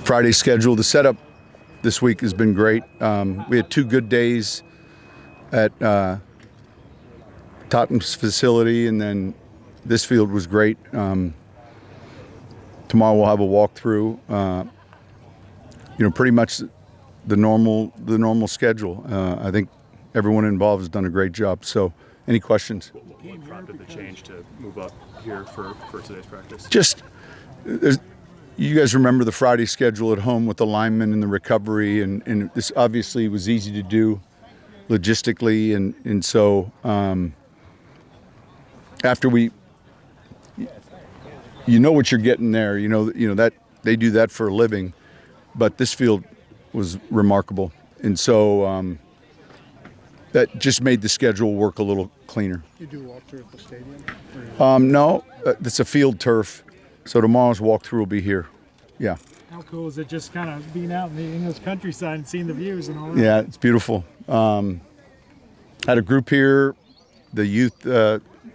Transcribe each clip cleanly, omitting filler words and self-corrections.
Friday schedule. The setup this week has been great. We had 2 good days at Tottenham's facility, and then this field was great. Tomorrow we'll have a walkthrough. Pretty much the normal schedule. I think everyone involved has done a great job. So, any questions? What prompted the change to move up here for today's practice? You guys remember the Friday schedule at home with the linemen and the recovery, and this obviously was easy to do logistically, and so after what you're getting there, you know that they do that for a living, but this field was remarkable, and so that just made the schedule work a little cleaner. You do walk through at the stadium? No, it's a field turf. So tomorrow's walkthrough will be here. Yeah. How cool is it just kind of being out in the English countryside and seeing the views and all that? Yeah, it's beautiful. Had a group here, the youth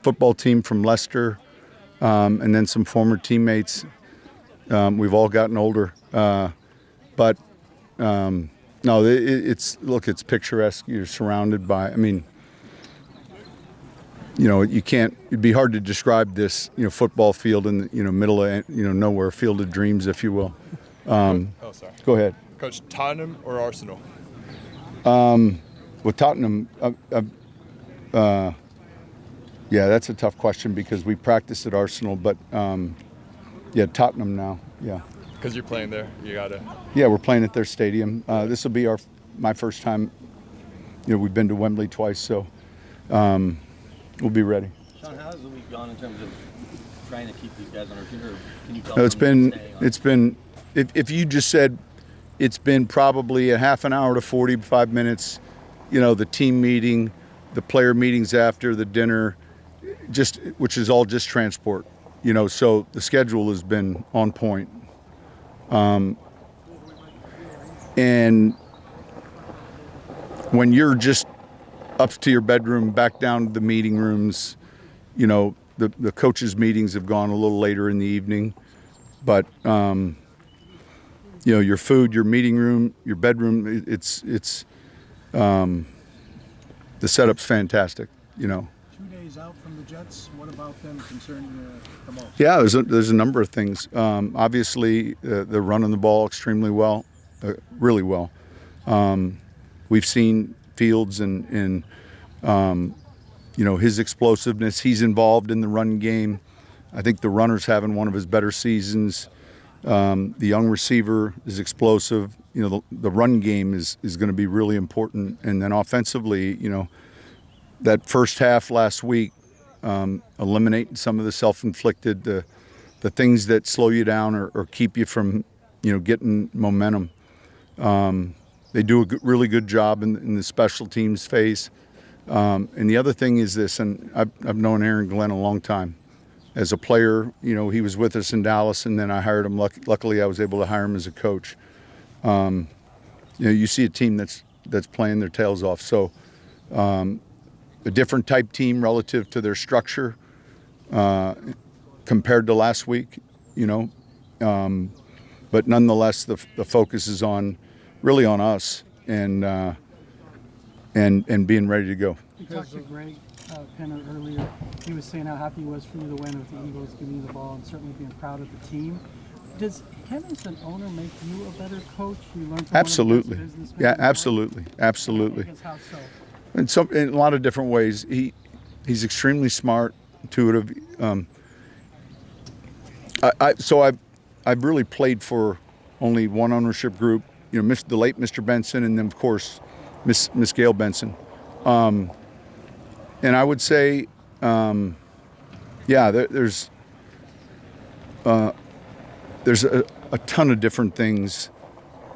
football team from Leicester, and then some former teammates. We've all gotten older. But no, it's picturesque. You're surrounded by, it'd be hard to describe this, football field in the, middle of, nowhere, field of dreams, if you will. Sorry. Go ahead. Coach, Tottenham or Arsenal? With Tottenham, yeah, that's a tough question because we practice at Arsenal, but yeah, Tottenham now, yeah. Because you're playing there, you gotta. Yeah, we're playing at their stadium. This will be my first time. We've been to Wembley twice, so we'll be ready. Sean, how has the week gone in terms of trying to keep these guys on our team? Or can you tell No, them it's been. If you just said it's been probably a half an hour to 45 minutes, the team meeting, the player meetings after the dinner, which is all just transport. So the schedule has been on point. And when you're just up to your bedroom, back down to the meeting rooms, the coaches' meetings have gone a little later in the evening, but your food, your meeting room, your bedroom, it's the setup's fantastic. 2 days out from the Jets. What about them concerning you the most? Yeah, there's a number of things. Obviously, they're running the ball extremely well, really well. We've seen Fields and his explosiveness. He's involved in the run game. I think the runner's having one of his better seasons. The young receiver is explosive. The run game is going to be really important. And then offensively, that first half last week, eliminating some of the self-inflicted, the things that slow you down or keep you from, getting momentum. They do a really good job in the special teams phase. And the other thing is this, and I've known Aaron Glenn a long time. As a player, he was with us in Dallas, and then I hired him. Luckily, I was able to hire him as a coach. You see a team that's playing their tails off. So a different type team relative to their structure compared to last week, but nonetheless, the focus is really on us and being ready to go. You talked to Greg Penner earlier. He was saying how happy he was for you to win with the Eagles, giving you the ball, and certainly being proud of the team. Does him as an owner make you a better coach? You learn from Absolutely. One of the best businessmen Yeah, in the world? absolutely. I guess how so? In a lot of different ways. He's extremely smart, intuitive. I've really played for only one ownership group. The late Mr. Benson, and then of course Miss Gail Benson. And I would say, there's a ton of different things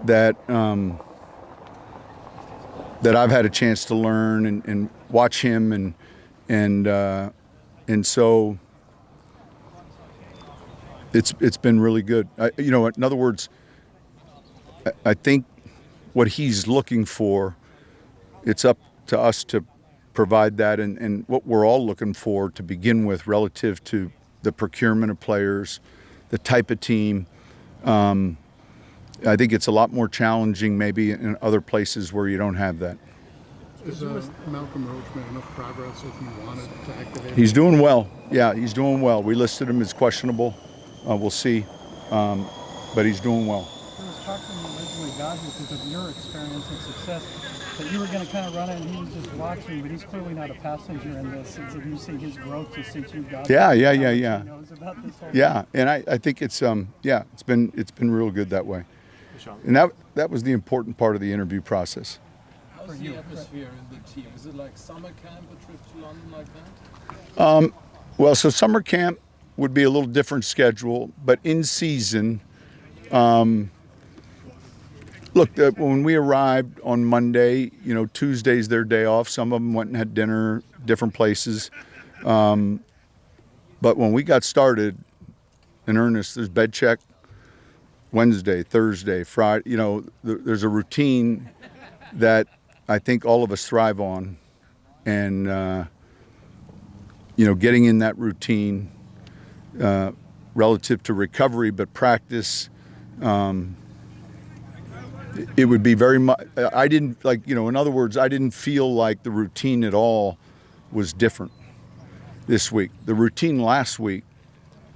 that I've had a chance to learn and watch him and so it's been really good. In other words, I think what he's looking for, it's up to us to provide that, and what we're all looking for to begin with relative to the procurement of players, the type of team. I think it's a lot more challenging maybe in other places where you don't have that. Is Malcolm Roach made enough progress if you wanted to activate He's him? doing well. Yeah, he's doing well. We listed him as questionable. We'll see. But he's doing well. There was talk when you originally got here because of your experience and success that you were going to kind of run it and he was just watching, but he's clearly not a passenger in this. Have you seen his growth just since you got Yeah, here? yeah, How yeah, much yeah. he knows about this whole Yeah, and I think it's it's been real good that way. Sean, And that was the important part of the interview process. How's the atmosphere in the team? Is it like summer camp, a trip to London like that? Well, so summer camp would be a little different schedule, but in season, look, when we arrived on Monday, Tuesday's their day off. Some of them went and had dinner, different places. But when we got started in earnest, there's bed check Wednesday, Thursday, Friday. There's a routine that I think all of us thrive on. And, getting in that routine relative to recovery, but practice, it would be very much, I didn't in other words, I didn't feel like the routine at all was different this week. The routine last week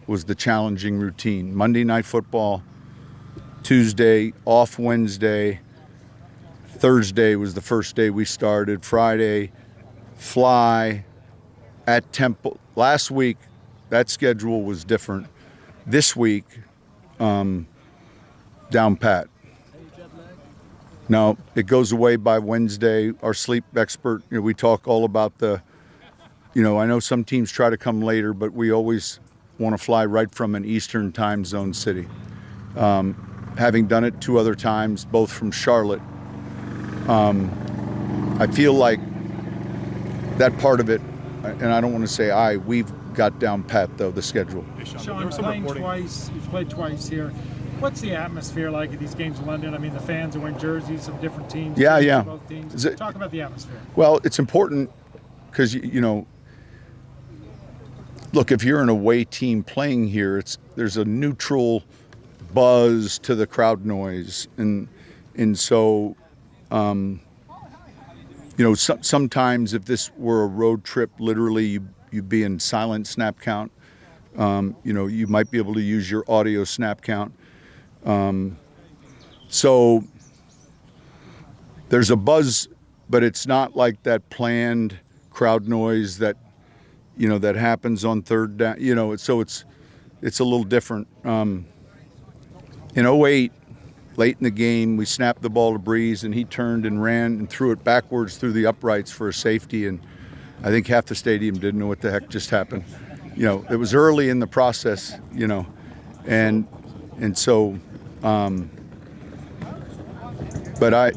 was the challenging routine. Monday Night Football, Tuesday, off Wednesday, Thursday was the first day we started, Friday, fly at Temple. Last week, that schedule was different. This week, down pat. No, it goes away by Wednesday. Our sleep expert, we talk all about I know some teams try to come later, but we always want to fly right from an Eastern time zone city. Having done it 2 other times, both from Charlotte, I feel like that part of it, and I don't want to say we've got down pat, though, the schedule. hey, Sean, there Sean, was some playing reporting. twice, you've played twice here. What's the atmosphere like at these games in London? I mean, the fans are wearing jerseys of different teams. Yeah, yeah. Both teams. Is it- Talk about the atmosphere. Well, it's important because, look, if you're an away team playing here, there's a neutral buzz to the crowd noise. And so, sometimes if this were a road trip, literally you'd be in silent snap count. You might be able to use your audio snap count. So there's a buzz, but it's not like that planned crowd noise that happens on third down. So it's a little different. In 08, late in the game, we snapped the ball to Breeze, and he turned and ran and threw it backwards through the uprights for a safety, and I think half the stadium didn't know what the heck just happened. It was early in the process, and so, but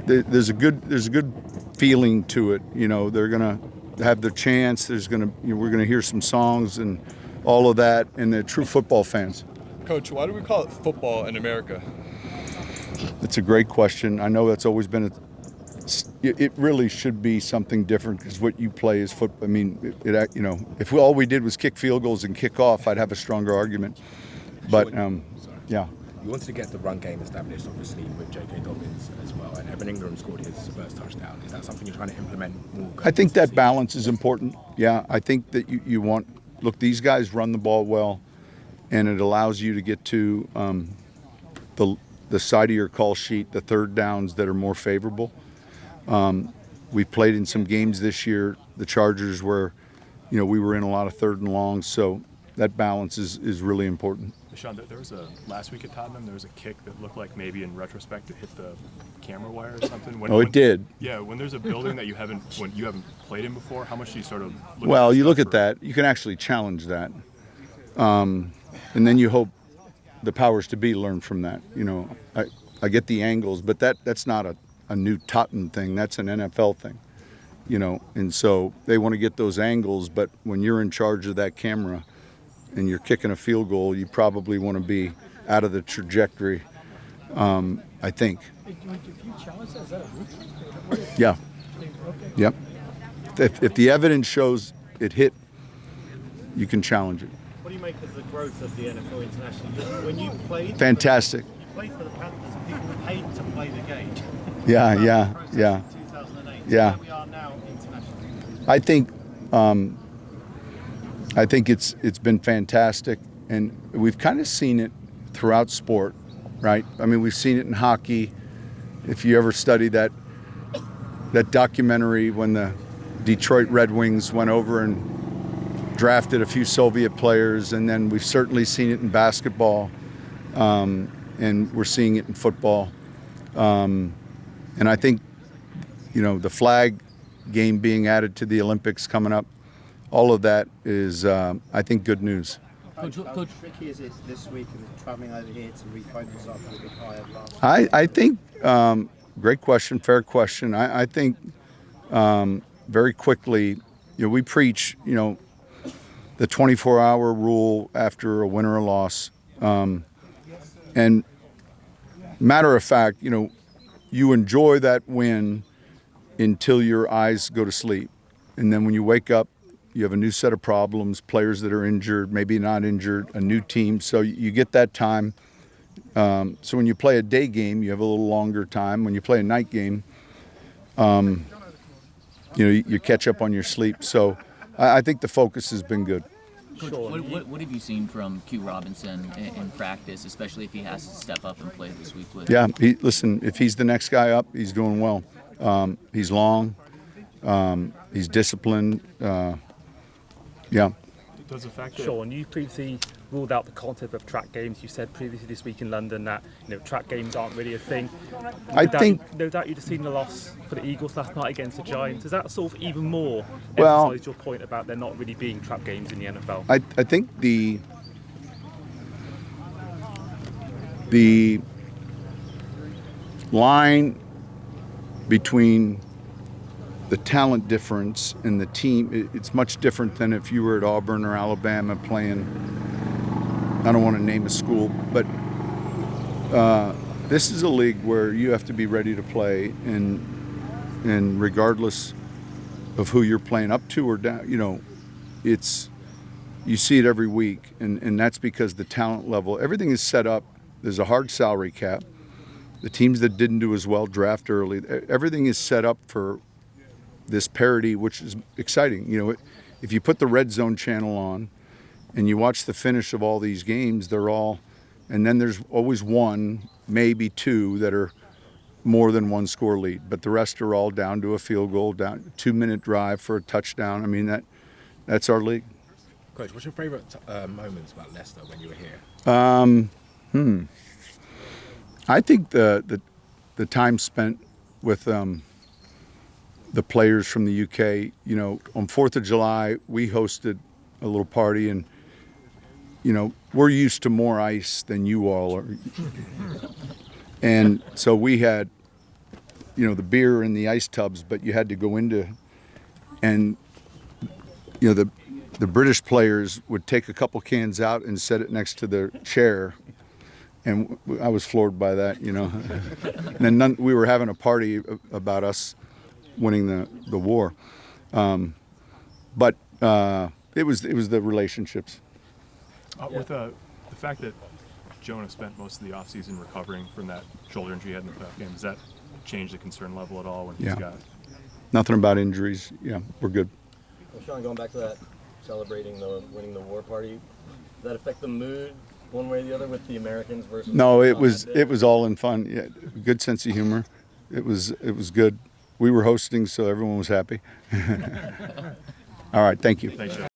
there's a good feeling to it. They're gonna have their chance. We're gonna hear some songs and all of that, and they're true football fans. Coach, why do we call it football in America? It's a great question. I know that's always been it really should be something different because what you play is football. I mean, if all we did was kick field goals and kick off, I'd have a stronger argument. But yeah. You wanted to get the run game established, obviously, with J.K. Dobbins as well, and Evan Ingram scored his first touchdown. Is that something you're trying to implement more? I think that balance is important. Yeah, I think that you want – look, these guys run the ball well, and it allows you to get to the side of your call sheet, the third downs that are more favorable. We've played in some games this year, the Chargers, where, we were in a lot of third and longs, so that balance is really important. Sean, there was last week at Tottenham, there was a kick that looked like maybe in retrospect it hit the camera wire or something. It did. Yeah, when there's a building that you haven't played in before, how much do you sort of look Well, at you look stuff at that. You can actually challenge that. And then you hope the powers to be learn from that. I get the angles, but that's not a new Tottenham thing. That's an NFL thing. And so they want to get those angles, but when you're in charge of that camera and you're kicking a field goal, you probably want to be out of the trajectory, I think. If you challenge that, is that a root? Yeah. Yep. If the evidence shows it hit, you can challenge it. What do you make of the growth of the NFL internationally? When you played, Fantastic. you played for the Panthers. Yeah. Yeah. I think it's been fantastic, and we've kind of seen it throughout sport, right? I mean, we've seen it in hockey. If you ever study that documentary when the Detroit Red Wings went over and drafted a few Soviet players, and then we've certainly seen it in basketball, and we're seeing it in football. And I think, the flag game being added to the Olympics coming up, all of that is, I think, good news. How tricky is it this week and travelling over here to refocus after the big high of last? I think, great question, fair question. I think very quickly, we preach, the 24-hour rule after a win or a loss. And matter of fact, you enjoy that win until your eyes go to sleep. And then when you wake up, you have a new set of problems, players that are injured, maybe not injured, a new team. So you get that time. So when you play a day game, you have a little longer time. When you play a night game, you catch up on your sleep. So I think the focus has been good. Coach, what have you seen from Q Robinson in practice, especially if he has to step up and play this week? Yeah, listen, if he's the next guy up, he's doing well. He's long. He's disciplined. Yeah. Does the fact that Sean, you previously ruled out the concept of track games. You said previously this week in London that track games aren't really a thing. No doubt you'd have seen the loss for the Eagles last night against the Giants. Does that sort of even more emphasise your point about there not really being track games in the NFL? I think the line between the talent difference in the team, it's much different than if you were at Auburn or Alabama playing, I don't want to name a school, but this is a league where you have to be ready to play, and regardless of who you're playing up to or down, you see it every week, and that's because the talent level, everything is set up. There's a hard salary cap. The teams that didn't do as well draft early. Everything is set up for this parity, which is exciting. If you put the Red Zone channel on and you watch the finish of all these games, and then there's always one, maybe two that are more than one score lead, but the rest are all down to a field goal, down 2-minute drive for a touchdown. I mean, that's our league. Coach, what's your favorite moments about Leicester when you were here? I think the time spent with the players from the UK. On 4th of July, we hosted a little party, and we're used to more ice than you all are. And so we had, the beer in the ice tubs, but you had to go into, and the British players would take a couple cans out and set it next to their chair. And I was floored by that, And then we were having a party about us winning the war, but it was the relationships. With the fact that Jonah spent most of the offseason recovering from that shoulder injury he had in the playoff game, does that change the concern level at all when he's got Nothing about injuries. Yeah, we're good. Well, Sean, going back to that celebrating winning the war party, does that affect the mood one way or the other with the Americans versus? No, it was all in fun. Yeah, good sense of humor. It was good. We were hosting, so everyone was happy. All right, thank you. Thanks, Sean.